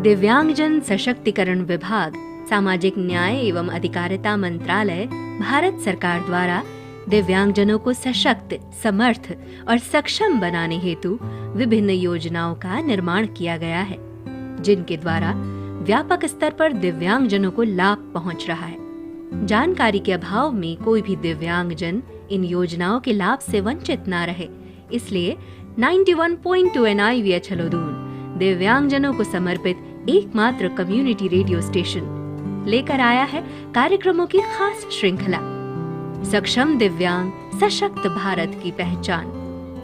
दिव्यांगजन सशक्तिकरण विभाग, सामाजिक न्याय एवं अधिकारिता मंत्रालय, भारत सरकार द्वारा दिव्यांगजनों को सशक्त, समर्थ और सक्षम बनाने हेतु विभिन्न योजनाओं का निर्माण किया गया है, जिनके द्वारा व्यापक स्तर पर दिव्यांगजनों को लाभ पहुंच रहा है। जानकारी के अभाव में कोई भी दिव्यांगजन इन योजनाओं के लाभ से वंचित न रहे, इसलिए 91.2 NIVH हलोदून दिव्यांगजनों को समर्पित एकमात्र कम्युनिटी रेडियो स्टेशन लेकर आया है कार्यक्रमों की खास श्रृंखला सक्षम दिव्यांग सशक्त भारत की पहचान।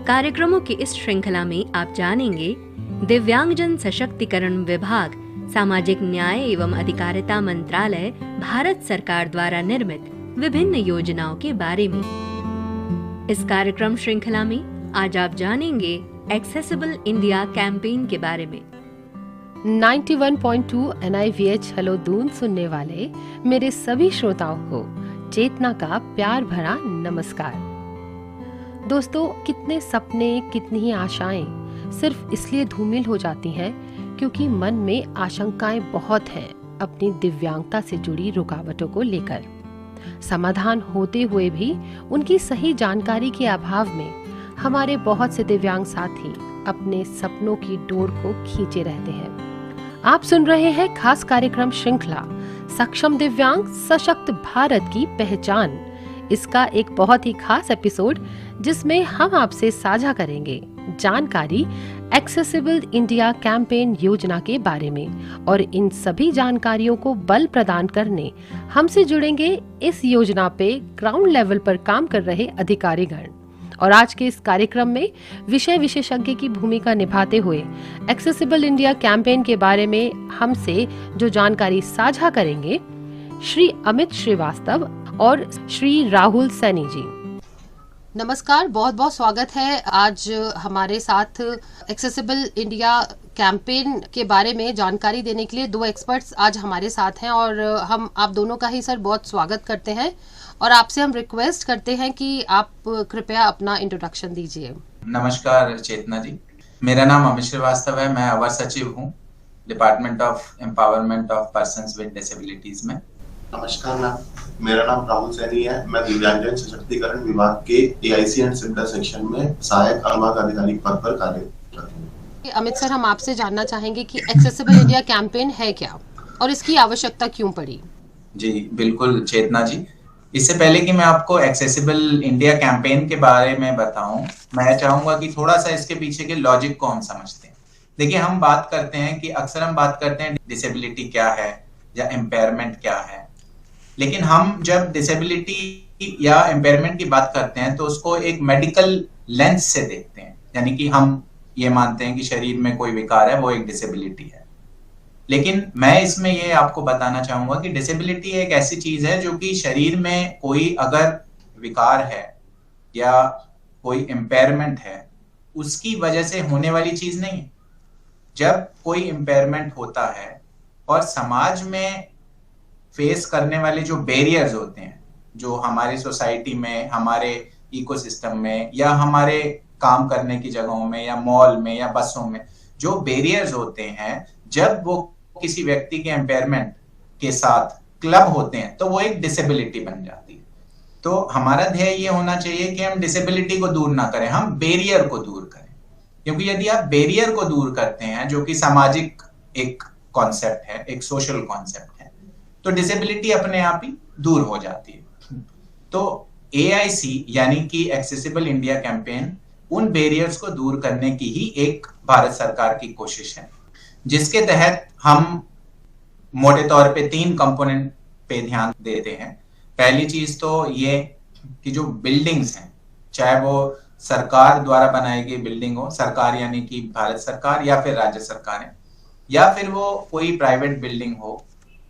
कार्यक्रमों की इस श्रृंखला में आप जानेंगे दिव्यांगजन सशक्तिकरण विभाग, सामाजिक न्याय एवं अधिकारिता मंत्रालय, भारत सरकार द्वारा निर्मित विभिन्न योजनाओं के बारे में। इस कार्यक्रम श्रृंखला में आज आप जानेंगे एक्सेसिबल इंडिया कैंपेन के बारे में। 91.2 NIVH हलोदून सुनने वाले मेरे सभी श्रोताओं को चेतना का प्यार भरा नमस्कार। दोस्तों, कितने सपने, कितनी ही आशाएं सिर्फ इसलिए धूमिल हो जाती हैं क्योंकि मन में आशंकाएं बहुत हैं अपनी दिव्यांगता से जुड़ी रुकावटों को लेकर। समाधान होते हुए भी उनकी सही जानकारी के अभाव में हमारे बहुत से दिव्यांग साथी अपने सपनों की डोर को खींचे रहते हैं। आप सुन रहे हैं खास कार्यक्रम श्रृंखला सक्षम दिव्यांग सशक्त भारत की पहचान। इसका एक बहुत ही खास एपिसोड जिसमें हम आपसे साझा करेंगे जानकारी एक्सेसिबल इंडिया कैंपेन योजना के बारे में, और इन सभी जानकारियों को बल प्रदान करने हमसे जुड़ेंगे इस योजना पे ग्राउंड लेवल पर काम कर रहे अधिकारीगण। और आज के इस कार्यक्रम में विषय विशेषज्ञ की भूमिका निभाते हुए एक्सेसिबल इंडिया कैंपेन के बारे में हमसे जो जानकारी साझा करेंगे श्री अमित श्रीवास्तव और श्री राहुल सैनी जी। नमस्कार, बहुत बहुत स्वागत है। आज हमारे साथ एक्सेसिबल इंडिया कैंपेन के बारे में जानकारी देने के लिए दो एक्सपर्ट्स आज हमारे साथ हैं, और हम आप दोनों का ही सर बहुत स्वागत करते हैं और आपसे हम रिक्वेस्ट करते हैं कि आप कृपया अपना इंट्रोडक्शन दीजिए। नमस्कार चेतना जी, मेरा नाम अमित श्रीवास्तव है। मैं अवर सचिव हूँ department of empowerment of persons with disabilities में। नमस्कार मैम, मेरा नाम राहुल सैनी है। मैं दिव्यांगजन सशक्तिकरण विभाग के AIC एंड सिमटा सेक्शन में सहायक अनुभाग अधिकारी पद पर कार्यरत हूँ। अमित सर, हम आपसे जानना चाहेंगे कि एक्सेसिबल इंडिया कैंपेन है क्या और इसकी आवश्यकता क्यों पड़ी? जी बिल्कुल चेतना जी, इससे पहले कि मैं आपको एक्सेसिबल इंडिया कैंपेन के बारे में बताऊं, मैं चाहूंगा कि थोड़ा सा इसके पीछे के लॉजिक को हम समझते हैं। देखिए, हम बात करते हैं कि अक्सर हम बात करते हैं डिसेबिलिटी क्या है या एम्पायरमेंट क्या है, लेकिन हम जब डिसेबिलिटी या एम्पायरमेंट की बात करते हैं तो उसको एक मेडिकल लेंस से देखते हैं, यानी कि हम ये मानते हैं कि शरीर में कोई विकार है वो एक डिसेबिलिटी है। लेकिन मैं इसमें ये आपको बताना चाहूंगा कि डिसेबिलिटी एक ऐसी चीज है जो कि शरीर में कोई अगर विकार है या कोई इम्पेयरमेंट है उसकी वजह से होने वाली चीज नहीं है। जब कोई इम्पेयरमेंट होता है और समाज में फेस करने वाले जो बैरियर्स होते हैं, जो हमारे सोसाइटी में, हमारे इकोसिस्टम में या हमारे काम करने की जगहों में या मॉल में या बसों में जो बैरियर्स होते हैं, जब वो किसी व्यक्ति के एम्पायरमेंट के साथ क्लब होते हैं तो वो एक डिसेबिलिटी बन जाती है। तो हमारा ध्येय ये होना चाहिए कि हम डिसेबिलिटी को दूर ना करें, हम बैरियर को दूर करें। क्योंकि यदि आप बैरियर को दूर करते हैं, जो कि सामाजिक एक कॉन्सेप्ट है, एक सोशल कॉन्सेप्ट है, तो डिसेबिलिटी अपने आप ही दूर हो जाती है। तो AIC यानी कि एक्सेसिबल इंडिया कैंपेन उन बैरियर्स को दूर करने की ही एक भारत सरकार की कोशिश है, जिसके तहत हम मोटे तौर पे 3 कंपोनेंट पे ध्यान देते हैं। पहली चीज तो ये कि जो बिल्डिंग्स हैं, चाहे वो सरकार द्वारा बनाई गई बिल्डिंग हो, सरकार यानी कि भारत सरकार या फिर राज्य सरकारें, या फिर वो कोई प्राइवेट बिल्डिंग हो,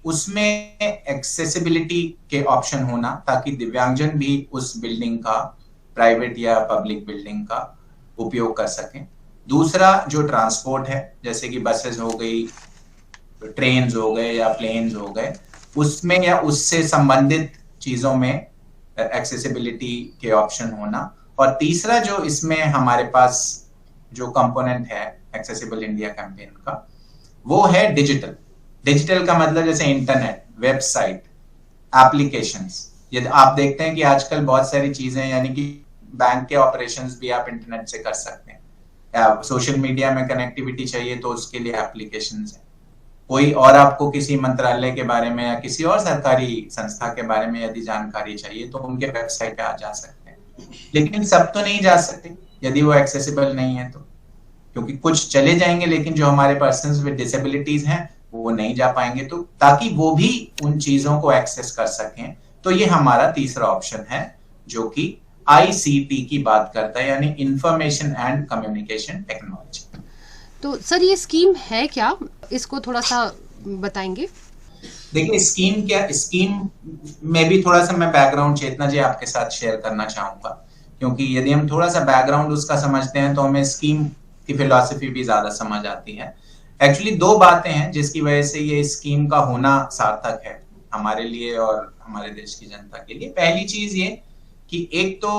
उसमें एक्सेसिबिलिटी के ऑप्शन होना ताकि दिव्यांगजन भी उस बिल्डिंग का, प्राइवेट या पब्लिक बिल्डिंग का उपयोग कर सकें। दूसरा जो ट्रांसपोर्ट है, जैसे कि बसेस हो गई, ट्रेन्स हो गए या प्लेन्स हो गए, उसमें या उससे संबंधित चीजों में एक्सेसिबिलिटी के ऑप्शन होना। और तीसरा जो इसमें हमारे पास जो कंपोनेंट है एक्सेसिबल इंडिया कैंपेन का, वो है डिजिटल। डिजिटल का मतलब जैसे इंटरनेट, वेबसाइट, एप्लीकेशंस। यदि आप देखते हैं कि आजकल बहुत सारी चीजें, यानी कि बैंक के ऑपरेशंस भी आप इंटरनेट से कर सकते हैं, या सोशल मीडिया में कनेक्टिविटी चाहिए तो उसके लिए एप्लीकेशंस हैं। कोई और आपको किसी मंत्रालय के बारे में या किसी और सरकारी संस्था के बारे में यदि जानकारी चाहिए तो उनके वेबसाइट पे आप जा सकते हैं। लेकिन सब तो नहीं जा सकते यदि वो एक्सेसिबल नहीं है तो, क्योंकि कुछ चले जाएंगे, लेकिन जो हमारे पर्सन्स विद डिसेबिलिटीज हैं वो नहीं जा पाएंगे। तो ताकि वो भी उन चीजों को एक्सेस कर सकें, तो ये हमारा तीसरा ऑप्शन है जो कि आईसीटी की बात करता है, यानी इंफॉर्मेशन एंड कम्युनिकेशन टेक्नोलॉजी। तो सर ये स्कीम है क्या, इसको थोड़ा सा बताएंगे? देखिए स्कीम में भी थोड़ा सा मैं बैकग्राउंड चेतना जी आपके साथ शेयर करना चाहूंगा, क्योंकि यदि हम थोड़ा सा बैकग्राउंड उसका समझते हैं तो हमें स्कीम की फिलॉसफी भी ज्यादा समझ आती है। एक्चुअली दो बातें हैं जिसकी वजह से ये स्कीम का होना सार्थक है हमारे लिए और हमारे देश की जनता के लिए। पहली चीज ये कि एक तो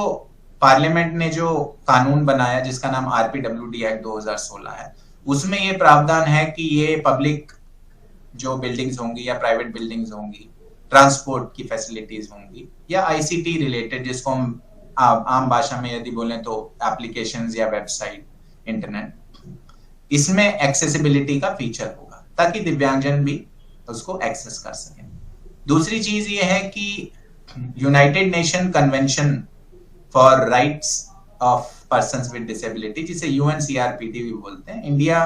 पार्लियामेंट ने जो कानून बनाया जिसका नाम आरपीडब्ल्यूडी एक्ट 2016 है, उसमें ये प्रावधान है कि ये पब्लिक जो बिल्डिंग्स होंगी या प्राइवेट बिल्डिंग्स होंगी, ट्रांसपोर्ट की फैसिलिटीज होंगी या आईसीटी रिलेटेड, जिसको हम आम भाषा में यदि बोलें तो एप्लीकेशंस या वेबसाइट, इंटरनेट, इसमें एक्सेसिबिलिटी का फीचर होगा ताकि दिव्यांगजन भी उसको एक्सेस कर सकें। दूसरी चीज ये है कि United nation convention for rights of persons with disability, जिसे यूएनसीआरपीडी भी बोलते हैं, इंडिया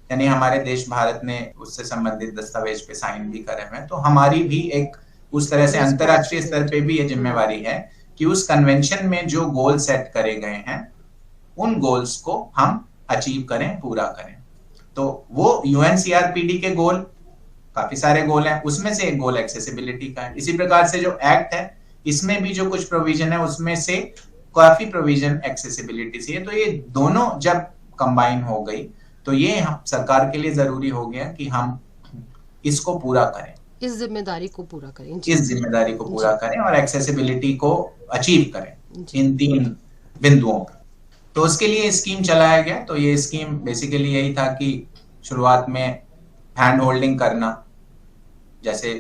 यानी हमारे देश भारत ने उससे संबंधित दस्तावेज पे साइन भी करे हुए हैं। तो हमारी भी एक उस तरह से अंतरराष्ट्रीय स्तर पे भी ये जिम्मेवारी है कि उस कन्वेंशन में जो गोल सेट करे गए हैं उन गोल्स को हम अचीव करें, पूरा करें। तो वो यूएनसीआरपीडी के गोल, काफी सारे गोल हैं, उसमें से एक गोल एक्सेसिबिलिटी का है। इसी प्रकार से जो एक्ट है इसमें भी जो कुछ प्रोविजन है उसमें से काफी प्रोविजन एक्सेसिबिलिटी से है। तो ये दोनों जब कंबाइन हो गई तो ये सरकार के लिए जरूरी हो गया कि हम इसको पूरा करें, इस जिम्मेदारी को पूरा करें, इस जिम्मेदारी को पूरा करें और एक्सेसिबिलिटी को अचीव करें इन 3 बिंदुओं पर। तो उसके लिए स्कीम चलाया गया। तो ये स्कीम बेसिकली यही था कि शुरुआत में हैंड होल्डिंग करना, जैसे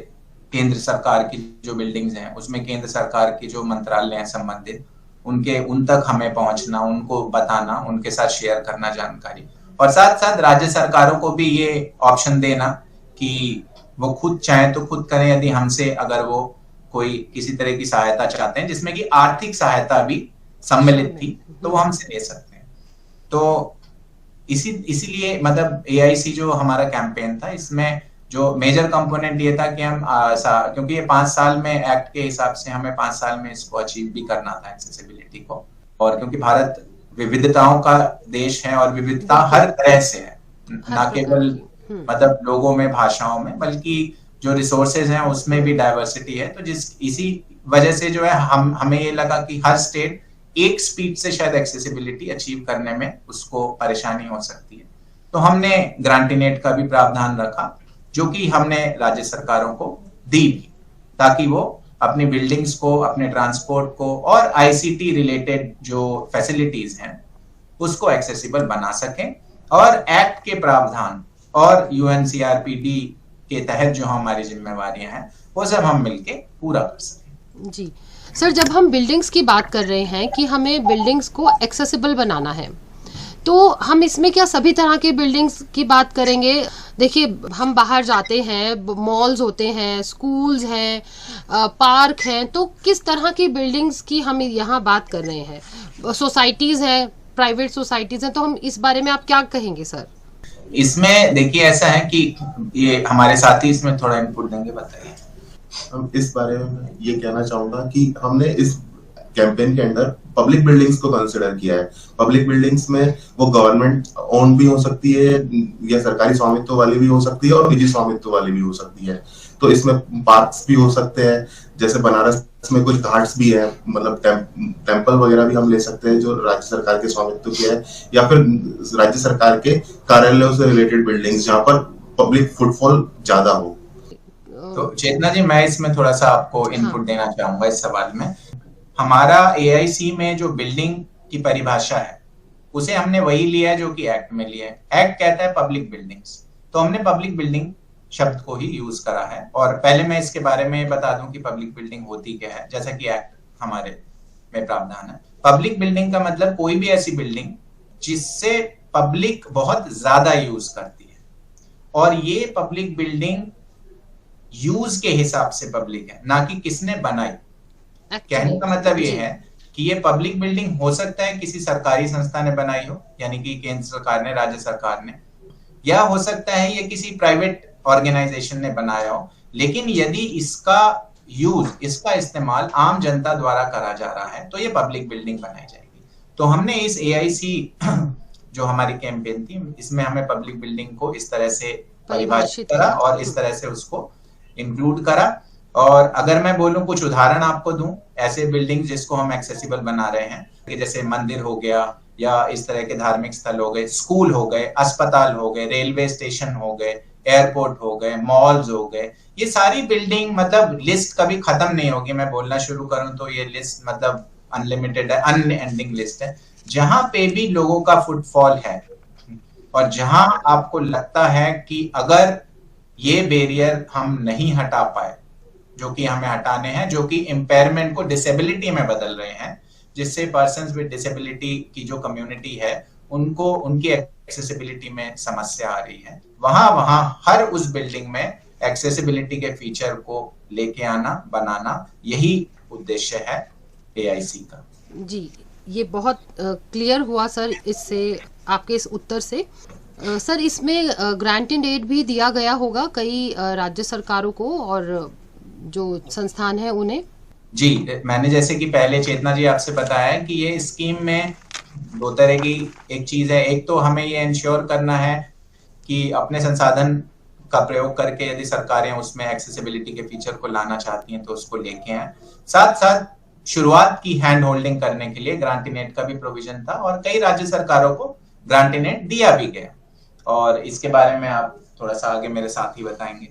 केंद्र सरकार की जो बिल्डिंग्स हैं उसमें केंद्र सरकार की जो मंत्रालय हैं संबंधित, उन तक हमें पहुंचना, उनको बताना, उनके साथ शेयर करना जानकारी, और साथ साथ राज्य सरकारों को भी ये ऑप्शन देना कि वो खुद चाहें तो खुद करें, यदि हमसे अगर वो कोई किसी तरह की सहायता चाहते हैं जिसमें कि आर्थिक सहायता भी सम्मिलित थी तो वो हमसे ले सकते हैं। तो इसीलिए मतलब एआईसी जो हमारा कैंपेन था, इसमें जो मेजर कंपोनेंट ये था कि हम क्योंकि ये 5 साल में एक्ट के हिसाब से हमें 5 साल में इसको अचीव भी करना था एक्सेसिबिलिटी को, और क्योंकि भारत विविधताओं का देश है और विविधता हर तरह से है, ना केवल मतलब लोगों में, भाषाओं में, बल्कि जो रिसोर्सेज हैं उसमें भी डाइवर्सिटी है। तो इसी वजह से जो है हमें ये लगा कि हर स्टेट एक स्पीड से शायद एक्सेसिबिलिटी अचीव करने में उसको परेशानी हो सकती है। तो हमने ग्रांटीनेट का भी प्रावधान रखा जो कि हमने राज्य सरकारों को दी भी, ताकि वो अपनी बिल्डिंग्स को, अपने ट्रांसपोर्ट को और आईसीटी रिलेटेड जो फैसिलिटीज हैं उसको एक्सेसिबल बना सकें, और एक्ट के प्रावधान और यूएनसीआरपीडी के तहत जो हमारी जिम्मेवारियां हैं वो सब हम मिलके पूरा कर सकें। जी सर, जब हम बिल्डिंग्स की बात कर रहे हैं कि हमें बिल्डिंग्स को एक्सेसिबल बनाना है, तो हम इसमें क्या सभी तरह के बिल्डिंग्स की बात करेंगे? देखिए, हम बाहर जाते हैं, मॉल्स होते हैं, स्कूल्स हैं, पार्क हैं, तो किस तरह की बिल्डिंग्स की हम यहाँ बात कर रहे हैं? सोसाइटीज हैं, प्राइवेट सोसाइटीज हैं, तो हम इस बारे में आप क्या कहेंगे सर? इसमें देखिए ऐसा है कि ये हमारे साथी इसमें थोड़ा इनपुट देंगे, बताइए। इस बारे में ये कहना चाहूंगा कि हमने इस कैंपेन के अंदर पब्लिक बिल्डिंग्स को कंसिडर किया है। पब्लिक बिल्डिंग्स में वो गवर्नमेंट ओन भी हो सकती है या सरकारी स्वामित्व वाली भी हो सकती है और निजी स्वामित्व वाली भी हो सकती है। तो इसमें पार्क्स भी हो सकते हैं, जैसे बनारस में कुछ घाट्स भी है, मतलब टेम्पल वगैरह भी हम ले सकते हैं जो राज्य सरकार के स्वामित्व के है, या फिर राज्य सरकार के कार्यालयों से रिलेटेड बिल्डिंग्स जहाँ पर पब्लिक फुटफॉल ज्यादा हो। तो चेतना जी, मैं इसमें थोड़ा सा आपको इनपुट देना चाहूंगा इस सवाल में। हमारा एआईसी में जो बिल्डिंग की परिभाषा है उसे हमने वही लिया है जो कि एक्ट में लिया है। एक्ट कहता है पब्लिक बिल्डिंग्स, तो हमने पब्लिक बिल्डिंग शब्द को ही यूज करा है। और पहले मैं इसके बारे में बता दूं कि पब्लिक बिल्डिंग होती क्या है। जैसा कि एक्ट हमारे में प्रावधान है, पब्लिक बिल्डिंग का मतलब कोई भी ऐसी बिल्डिंग जिससे पब्लिक बहुत ज्यादा यूज करती है, और ये पब्लिक बिल्डिंग यूज के हिसाब से पब्लिक है, ना कि किसने बनाई। कहने का मतलब ये है कि ये पब्लिक बिल्डिंग हो सकता है किसी सरकारी संस्था ने बनाई हो, यानी कि केंद्र सरकार ने, राज्य सरकार ने, या हो सकता है ये किसी प्राइवेट ऑर्गेनाइजेशन ने बनाया हो। लेकिन यदि इसका यूज, इसका इस्तेमाल आम जनता द्वारा करा जा रहा है तो ये पब्लिक बिल्डिंग बनाई जाएगी। तो हमने इस AIC जो हमारी कैंपेन थी, इसमें हमें पब्लिक बिल्डिंग को इस तरह से परिभाषित करा और इस तरह से उसको इंक्लूड करा। और अगर मैं बोलूं, कुछ उदाहरण आपको दूं ऐसे बिल्डिंग जिसको हम एक्सेसिबल बना रहे हैं, कि जैसे मंदिर हो गया, या इस तरह के धार्मिक स्थल हो गए, स्कूल हो गए, अस्पताल हो गए, रेलवे स्टेशन हो गए, एयरपोर्ट हो गए, मॉल्स हो गए, ये सारी बिल्डिंग, मतलब लिस्ट कभी खत्म नहीं होगी। मैं बोलना शुरू करूं तो ये लिस्ट मतलब अनलिमिटेड है, अनएंडिंग लिस्ट है। जहां पे भी लोगों का फुटफॉल है और जहां आपको लगता है कि अगर ये बैरियर हम नहीं हटा पाए, जो कि हमें हटाने हैं, जो कि इम्पेयरमेंट को डिसेबिलिटी में बदल रहे हैं, जिससे पर्सन्स विद डिसेबिलिटी की जो कम्युनिटी है उनको, उनकी एक्सेसिबिलिटी में समस्या आ रही है, वहां हर उस बिल्डिंग में एक्सेसिबिलिटी के फीचर को लेके आना, बनाना, यही उद्देश्य है AIC का। जी, ये बहुत क्लियर हुआ सर इससे, आपके इस उत्तर से। सर, इसमें ग्रांट एंड एड भी दिया गया होगा कई राज्य सरकारों को और जो संस्थान है उन्हें? जी, मैंने जैसे कि पहले चेतना जी आपसे बताया कि ये स्कीम में दो तरह की एक चीज है। एक तो हमें ये इंश्योर करना है कि अपने संसाधन का प्रयोग करके यदि सरकारें उसमें एक्सेसिबिलिटी के फीचर को लाना चाहती हैं तो उसको लेके आए। साथ साथ शुरुआत की हैंड होल्डिंग करने के लिए ग्रांट इन एड का भी प्रोविजन था, और कई राज्य सरकारों को ग्रांट इन एड दिया भी गया। और इसके बारे में आप थोड़ा सा आगे मेरे साथी बताएंगे।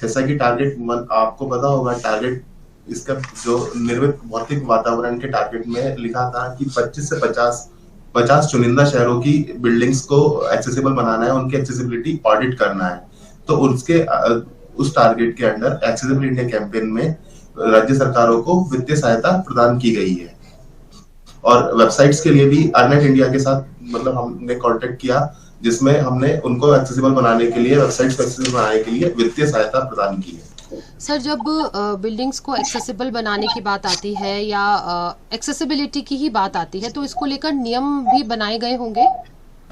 जैसा कि टारगेट आपको पता होगा, टारगेट इसका जो निर्मित भौतिक वातावरण के टारगेट में लिखा था कि 25 से 50 चुनिंदा शहरों की बिल्डिंग्स को एक्सेसिबल बनाना है, उनकी एक्सेसिबिलिटी ऑडिट करना है। तो उसके उस टारगेट के अंडर एक्सेसिबल इंडिया कैंपेन में राज्य सरकारों को वित्तीय सहायता प्रदान की गई है। और वेबसाइट्स के लिए भी अर्नेट इंडिया के साथ मतलब हमने कांटेक्ट किया, जिसमें हमने उनको एक्सेसिबल बनाने के लिए, वेबसाइट्स को एक्सेसिबल बनाने के लिए वित्तीय सहायता प्रदान की है। सर, जब बिल्डिंग्स को एक्सेसिबल बनाने की बात आती है या एक्सेसिबिलिटी की ही बात आती है, तो इसको लेकर नियम भी बनाए गए होंगे?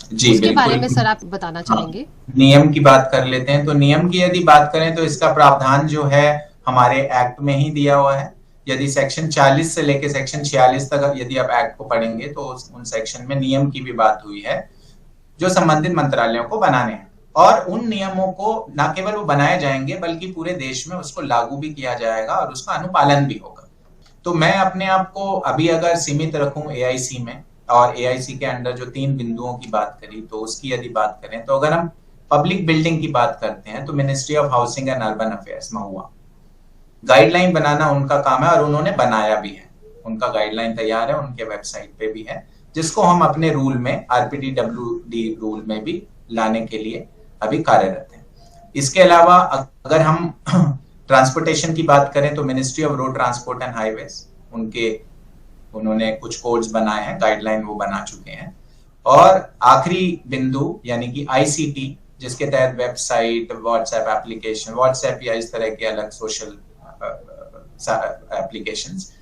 जी, उसके बारे में सर आप बताना चाहेंगे? नियम की बात कर लेते हैं। तो नियम की यदि बात करें तो इसका प्रावधान जो है हमारे एक्ट में ही दिया हुआ है। यदि सेक्शन 40 से लेके सेक्शन 46 तक यदि आप एक्ट को पढ़ेंगे तो उन सेक्शन में नियम की भी बात हुई है जो संबंधित मंत्रालयों को बनाने हैं। और उन नियमों को न केवल वो बनाए जाएंगे बल्कि पूरे देश में उसको लागू भी किया जाएगा और उसका अनुपालन भी होगा। तो मैं अपने आप को अभी अगर सीमित रखूं AIC में, और AIC के अंदर जो 3 बिंदुओं की बात करी, तो उसकी यदि बात करें तो अगर हम पब्लिक बिल्डिंग की बात करते हैं तो ministry of housing and urban affairs MoHUA, guideline बनाना उनका काम है और उन्होंने बनाया भी है। उनका गाइडलाइन तैयार है, उनके वेबसाइट पे भी है, जिसको हम अपने रूल में, RPTWD रूल में भी लाने के लिए अभी कार्यरत हैं। इसके अलावा अगर हम ट्रांसपोर्टेशन की बात करें तो ministry of road transport and highways, उन्होंने कुछ कोड्स बनाए हैं, गाइडलाइन वो बना चुके हैं। और आखिरी बिंदु यानी कि ICT, जिसके तहत वेबसाइट, व्हाट्सएप एप्लीकेशन, व्हाट्सएप या इस तरह के अलग सोशल एप्लीकेशंस,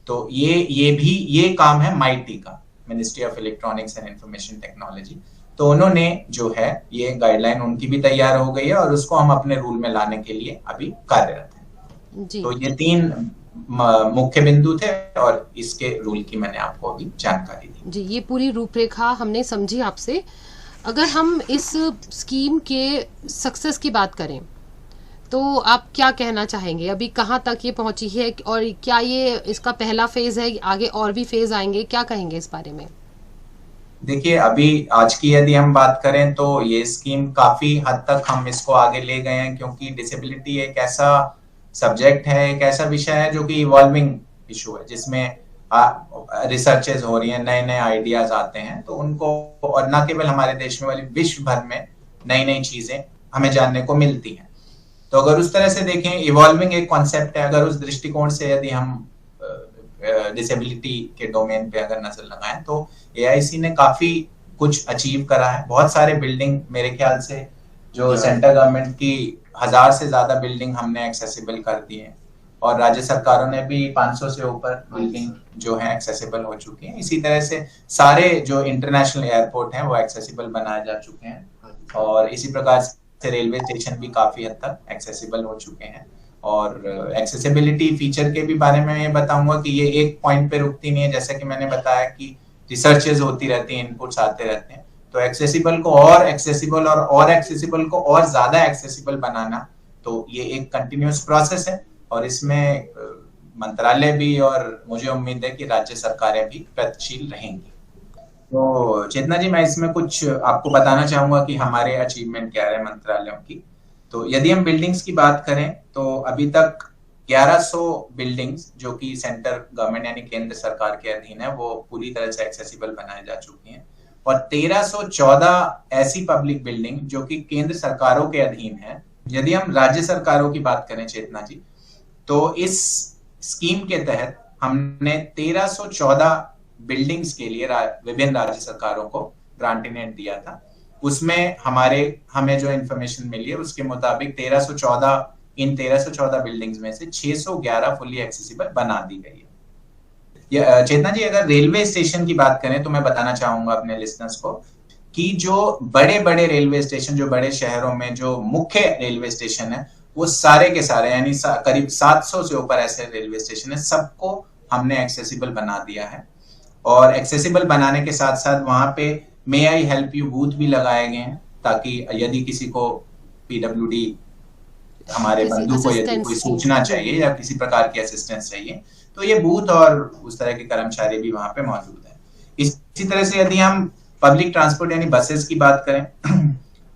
तो ये काम है MIT का, ministry of electronics and information technology. तो उन्होंने जो है ये गाइडलाइन उनकी भी तैयार हो गई है और उसको हम अपने रूल में लाने के लिए अभी कार्यरत हैं। तो ये 3 मुख्य बिंदु थे और इसके रूल की मैंने आपको अभी जानकारी दी। जी, ये पूरी रूपरेखा हमने समझी आपसे। अगर हम इस स्कीम के सक्सेस की बात करें तो आप क्या कहना चाहेंगे? अभी कहाँ तक ये पहुंची है और क्या ये इसका पहला फेज है, आगे और भी फेज आएंगे? क्या कहेंगे इस बारे में? देखिए, अभी आज की यदि हम बात करें तो ये स्कीम काफी हद तक हम इसको आगे ले गए हैं, क्योंकि डिसेबिलिटी एक ऐसा सब्जेक्ट है, एक ऐसा विषय है जो कि इवॉल्विंग इशू है, जिसमें रिसर्चेस हो रही हैं, नए नए आइडियाज आते हैं। तो उनको, और न केवल हमारे देश में बल्कि विश्व भर में नई नई चीजें हमें जानने को मिलती हैं। तो अगर उस तरह से देखें, इवॉल्विंग एक कॉन्सेप्ट है। अगर उस दृष्टिकोण से यदि हम डिसेबिलिटी के डोमेन पे अगर नजर लगाएं तो AIC ने काफी कुछ अचीव करा है। बहुत सारे बिल्डिंग, मेरे ख्याल से जो सेंट्रल गवर्नमेंट की 1000 से ज्यादा बिल्डिंग हमने एक्सेसिबल कर दी है, और राज्य सरकारों ने भी 500 से ऊपर बिल्डिंग जो है एक्सेसिबल हो चुकी हैं। इसी तरह से सारे जो इंटरनेशनल एयरपोर्ट हैं वो एक्सेसिबल बनाए जा चुके हैं, और इसी प्रकार से रेलवे स्टेशन भी काफी हद तक एक्सेसिबल हो चुके हैं। और एक्सेसिबिलिटी फीचर के भी बारे में ये बताऊंगा कि ये एक पॉइंट पे रुकती नहीं है। जैसा कि मैंने बताया कि रिसर्चेज होती रहती हैं, इनपुट्स आते रहते हैं, तो एक्सेसिबल को और एक्सेसिबल और एक्सेसिबल को और ज्यादा एक्सेसिबल बनाना, तो ये एक कंटिन्यूअस प्रोसेस है, और इसमें मंत्रालय भी और मुझे उम्मीद है कि राज्य सरकारें भी प्रयत्नशील रहेंगी। तो चेतना जी, मैं इसमें कुछ आपको बताना चाहूंगा कि हमारे अचीवमेंट क्या है मंत्रालयों की। तो यदि हम बिल्डिंग्स की बात करें तो अभी तक 1100 बिल्डिंग्स जो कि सेंट्रल गवर्नमेंट यानी केंद्र सरकार के अधीन है वो पूरी तरह से एक्सेसिबल बनाई जा चुकी हैं, और 1314 ऐसी पब्लिक बिल्डिंग जो कि केंद्र सरकारों के अधीन है। यदि हम राज्य सरकारों की बात करें चेतना जी, तो इस स्कीम के तहत हमने 1314 बिल्डिंग्स के लिए विभिन्न राज्य सरकारों को ग्रांटिनेट दिया था। उसमें हमें जो इन्फॉर्मेशन मिली है उसके मुताबिक 1314 बिल्डिंग्स में से 611 फुली एक्सेसिबल बना दी गई है। चेतना जी, अगर रेलवे स्टेशन की बात करें तो मैं बताना चाहूंगा अपने लिसनर्स को कि जो बड़े बड़े रेलवे स्टेशन, जो बड़े शहरों में जो मुख्य रेलवे स्टेशन है, वो सारे के सारे यानी करीब 700 से ऊपर ऐसे रेलवे स्टेशन है, सबको हमने एक्सेसिबल बना दिया है। और एक्सेसिबल बनाने के साथ साथ वहां पे मे आई हेल्प यू बूथ भी लगाए गए हैं, ताकि यदि किसी को PWD हमारे बंधु को यदि कोई सूचना चाहिए या किसी प्रकार की असिस्टेंस चाहिए तो ये बूथ और उस तरह के कर्मचारी भी वहां पे मौजूद है। इसी तरह से यदि हम पब्लिक ट्रांसपोर्ट यानी बसेस की बात करें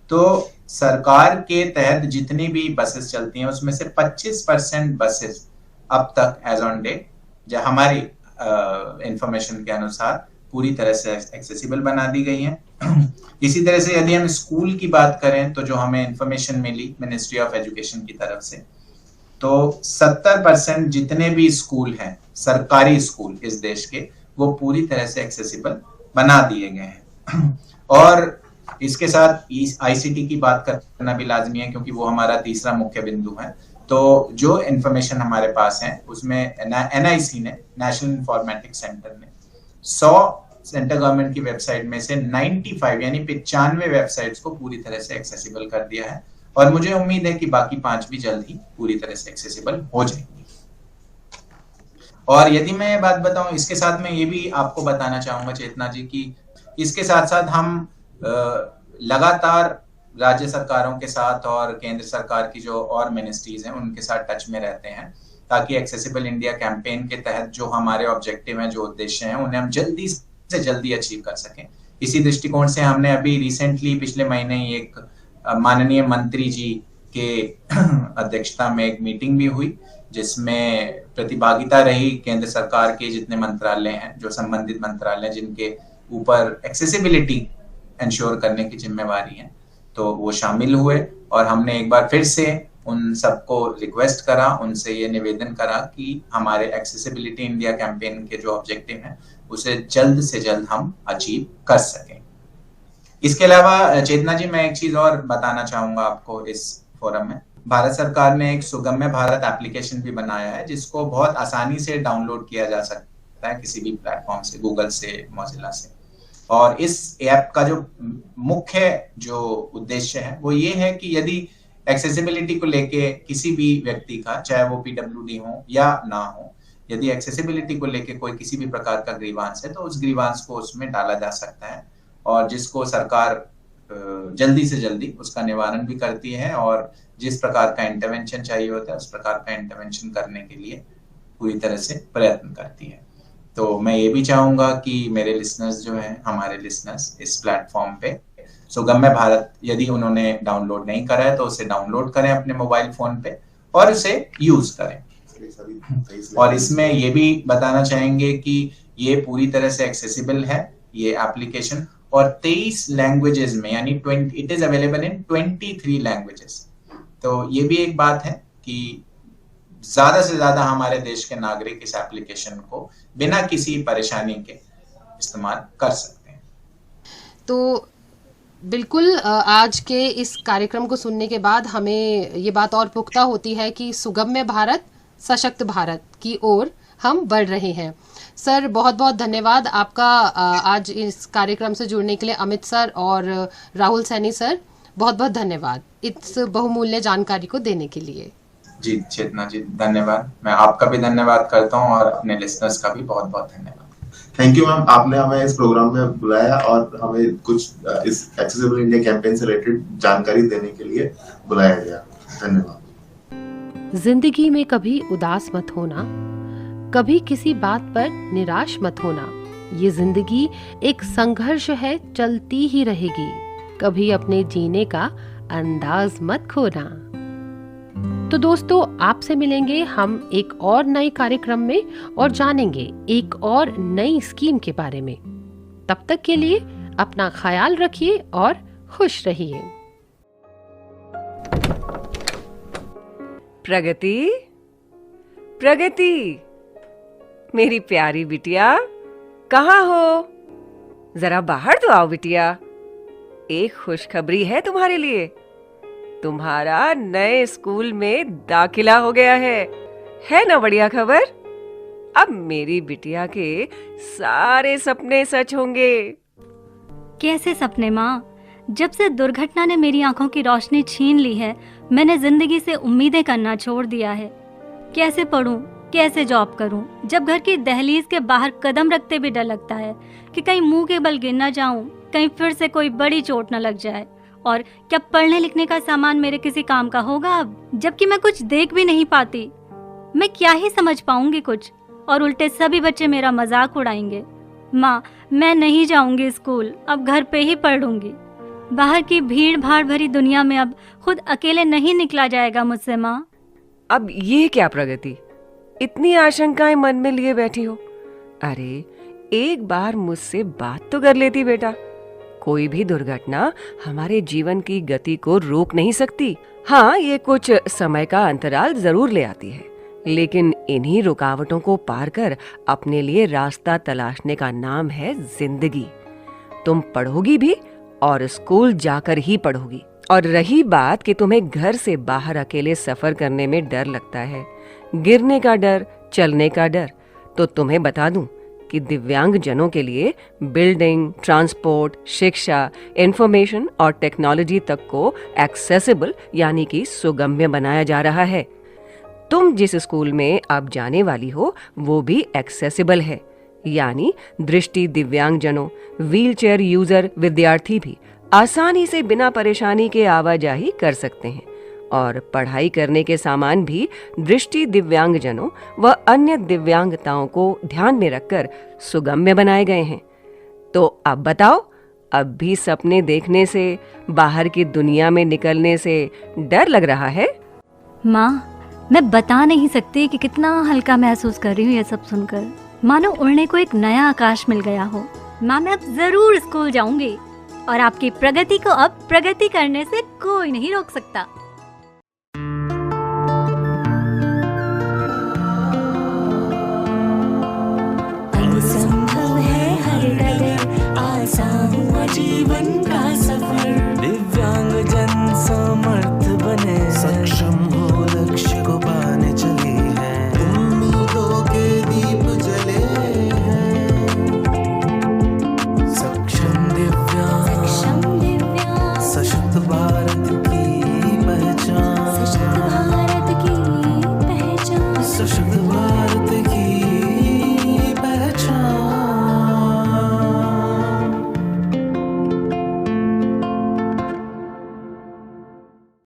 तो सरकार के तहत जितनी भी बसेस चलती हैं उसमें से 25% बसेस अब तक एज ऑन डेट हमारी इंफॉर्मेशन के अनुसार पूरी तरह से एक्सेसिबल बना दी गई हैं। इसी तरह से यदि हम स्कूल की बात करें तो जो हमें इंफॉर्मेशन मिली मिनिस्ट्री ऑफ एजुकेशन की तरफ से, तो 70% जितने भी स्कूल हैं, सरकारी स्कूल इस देश के, वो पूरी तरह से एक्सेसिबल बना दिए गए हैं। और इसके साथ ICT की बात करना भी लाजमी है क्योंकि वो हमारा तीसरा मुख्य बिंदु है। तो जो इंफॉर्मेशन हमारे पास है उसमें NIC ने, नेशनल इंफॉर्मेटिक्स सेंटर ने 100 सेंट्रल गवर्नमेंट की वेबसाइट में से 95 यानी 95 वेबसाइट्स को पूरी तरह से एक्सेसिबल कर दिया है, और मुझे उम्मीद है कि बाकी 5 भी जल्द ही पूरी तरह से एक्सेसिबल हो जाएंगी। और यदि मैं बात बताऊं, इसके साथ मैं ये भी आपको बताना चाहूंगा चेतना जी कि इसके साथ साथ हम लगातार राज्य सरकारों के साथ और केंद्र सरकार की जो और मिनिस्ट्रीज हैं उनके साथ टच में रहते हैं, ताकि एक्सेसिबल इंडिया कैंपेन के तहत जो हमारे ऑब्जेक्टिव हैं, जो उद्देश्य हैं, उन्हें हम जल्दी से जल्दी अचीव कर सकें। इसी दृष्टिकोण से हमने अभी रिसेंटली पिछले महीने ही एक माननीय मंत्री जी के अध्यक्षता में एक मीटिंग भी हुई जिसमें प्रतिभागिता रही केंद्र सरकार के जितने मंत्रालय हैं, जो संबंधित मंत्रालय जिनके ऊपर एक्सेसिबिलिटी इंश्योर करने की जिम्मेवारी है, तो वो शामिल हुए। और हमने एक बार फिर से उन सबको रिक्वेस्ट करा, उनसे ये निवेदन करा कि हमारे एक्सेसिबिलिटी इंडिया कैंपेन के जो ऑब्जेक्टिव हैं उसे जल्द से जल्द हम अचीव कर सकें। इसके अलावा चेतना जी, मैं एक चीज और बताना चाहूंगा आपको इस फोरम में। भारत सरकार ने एक सुगम्य भारत एप्लीकेशन भी बनाया है जिसको बहुत आसानी से डाउनलोड किया जा सकता है किसी भी प्लेटफॉर्म से, गूगल से, मोजिला से। और इस ऐप का जो मुख्य जो उद्देश्य है वो ये है कि यदि एक्सेसिबिलिटी को लेके किसी भी व्यक्ति का, चाहे वो PWD हो या ना हो, यदि एक्सेसिबिलिटी को लेके कोई किसी भी प्रकार का ग्रीवांस है तो उस ग्रीवांस को उसमें डाला जा सकता है, और जिसको सरकार जल्दी से जल्दी उसका निवारण भी करती है, और जिस प्रकार का इंटरवेंशन चाहिए होता है उस प्रकार का इंटरवेंशन करने के लिए पूरी तरह से प्रयत्न करती है। तो मैं ये भी चाहूंगा कि मेरे लिसनर्स जो हैं, हमारे लिसनर्स इस प्लेटफॉर्म पे सुगम्य भारत यदि उन्होंने डाउनलोड नहीं करा है तो उसे डाउनलोड करें अपने मोबाइल फोन पे और उसे यूज करें। और इसमें ये भी बताना चाहेंगे कि ये पूरी तरह से एक्सेसिबल है ये एप्लीकेशन, और 23 लैंग्वेजेस में, यानी 20, it is available in 23 languages. तो ये भी एक बात है कि ज्यादा से ज्यादा हमारे देश के नागरिक इस एप्लीकेशन को बिना किसी परेशानी के इस्तेमाल कर सकते हैं। तो बिल्कुल आज के इस कार्यक्रम को सुनने के बाद हमें ये बात और पुख्ता होती है कि सुगम्य भारत सशक्त भारत की ओर हम बढ़ रहे हैं। सर बहुत बहुत धन्यवाद आपका आज इस कार्यक्रम से जुड़ने के लिए, अमित सर और राहुल सैनी सर, बहुत बहुत धन्यवाद इस बहुमूल्य जानकारी को देने के लिए। जी चेतना जी धन्यवाद, मैं आपका भी धन्यवाद करता हूँ और अपने लिसनर्स का भी बहुत बहुत धन्यवाद। थैंक यू मैम, आपने हमें इस प्रोग्राम में बुलाया और हमें कुछ इस एक्सेसिबल इंडिया कैंपेन से रिलेटेड जानकारी देने के लिए बुलाया गया। धन्यवाद। जिंदगी में कभी उदास मत होना, कभी किसी बात पर निराश मत होना। ये जिंदगी एक संघर्ष है, चलती ही रहेगी। कभी अपने जीने का अंदाज मत खोना। तो दोस्तों आपसे मिलेंगे हम एक और नए कार्यक्रम में और जानेंगे एक और नई स्कीम के बारे में। तब तक के लिए अपना ख्याल रखिए और खुश रहिए। प्रगति, प्रगति, मेरी प्यारी बिटिया, कहाँ हो? जरा बाहर तो आओ बिटिया। एक खुशखबरी है तुम्हारे लिए। तुम्हारा नए स्कूल में दाखिला हो गया है ना बढ़िया खबर? अब मेरी बिटिया के सारे सपने सच होंगे। कैसे सपने माँ? जब से दुर्घटना ने मेरी आंखों की रोशनी छीन ली है, मैंने जिंदगी से उम्मीदें करना छोड़ दिया है। कैसे पढूं, कैसे जॉब करूं, जब घर की दहलीज के बाहर कदम रखते भी डर लगता है कि कहीं मुंह के बल गिर न जाऊं, कहीं फिर से कोई बड़ी चोट न लग जाए। और क्या पढ़ने लिखने का सामान मेरे किसी काम का होगा अब? जबकि मैं कुछ देख भी नहीं पाती। मैं क्या ही समझ पाऊंगी कुछ, और उल्टे सभी बच्चे मेरा मजाक उड़ाएंगे। माँ, मैं नहीं जाऊंगी स्कूल, अब घर पे ही पढ़ूंगी। बाहर की भीड़ भाड़ भरी दुनिया में अब खुद अकेले नहीं निकला जाएगा मुझसे माँ। अब ये क्या प्रगति, इतनी आशंकाएं मन में लिए बैठी हो? अरे एक बार मुझसे बात तो कर लेती बेटा। कोई भी दुर्घटना हमारे जीवन की गति को रोक नहीं सकती। हाँ, ये कुछ समय का अंतराल जरूर ले आती है, लेकिन इन्हीं रुकावटों को पार कर अपने लिए रास्ता तलाशने का नाम है जिंदगी। तुम पढ़ोगी भी और स्कूल जाकर ही पढ़ोगी। और रही बात कि तुम्हें घर से बाहर अकेले सफर करने में डर लगता है, गिरने का डर, चलने का डर, तो तुम्हें बता दूं कि दिव्यांग जनों के लिए बिल्डिंग, ट्रांसपोर्ट, शिक्षा, इंफॉर्मेशन और टेक्नोलॉजी तक को एक्सेसिबल यानी कि सुगम्य बनाया जा रहा है। तुम जिस स्कूल में अब जाने वाली हो वो भी एक्सेसिबल है, यानी दृष्टि दिव्यांग जनों, व्हीलचेयर यूजर विद्यार्थी भी आसानी से बिना परेशानी के आवाजाही कर सकते हैं। और पढ़ाई करने के सामान भी दृष्टि दिव्यांग जनों व अन्य दिव्यांगताओं को ध्यान में रखकर सुगम्य बनाए गए हैं। तो अब बताओ, अब भी सपने देखने से, बाहर की दुनिया में निकलने से डर लग रहा है? माँ, मैं बता नहीं सकती कि कितना हल्का महसूस कर रही हूँ ये सब सुनकर। मानो उड़ने को एक नया आकाश मिल गया हो। माँ, मैं अब जरूर स्कूल जाऊंगी और आपकी प्रगति को अब प्रगति करने से कोई नहीं रोक सकता। संभव है हर डगर, आसान हुआ जीवन